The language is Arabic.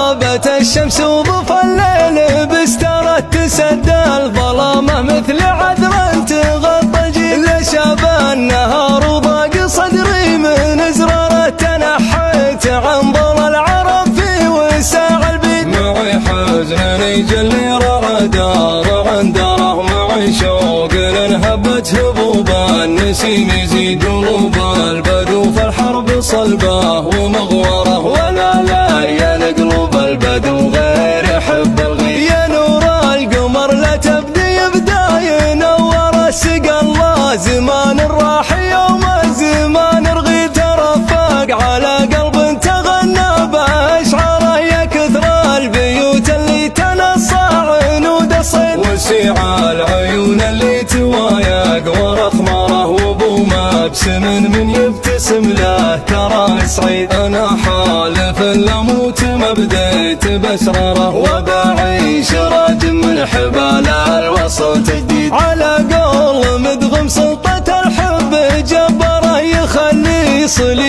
غابت الشمس وضفى الليل بسترت تسد الظلامة مثل عذرا تغطى الجيل. لشاب النهار وضاق صدري من ازرار تنحيت عن ظل العرب في وساع البيت. معي حزن يجلي رعدار عن داره، معي شوق لانهبت هبوب النسيم يزيد قلوب البدو في الحرب صلبه ومغوره. ولا لا يا قلوب البدو غير يحب الغيث. يا نور القمر لا تبدي بداية نور السقى الله زمان راح يوم الزمان رغيب. ترفق على قلب تغنى بأشعاره يا كثر البيوت اللي تنصى عنود الصيد. وسيع العيون اللي توايق ورا خماره، وابو مبسم من يبتسم له ترى سعيد. انا حالف لاموت ما بديت باسراره، وبعيش راجم من حبال الوصل تجديد. على قول مدغم سلطة الحب جبره يخلي صلي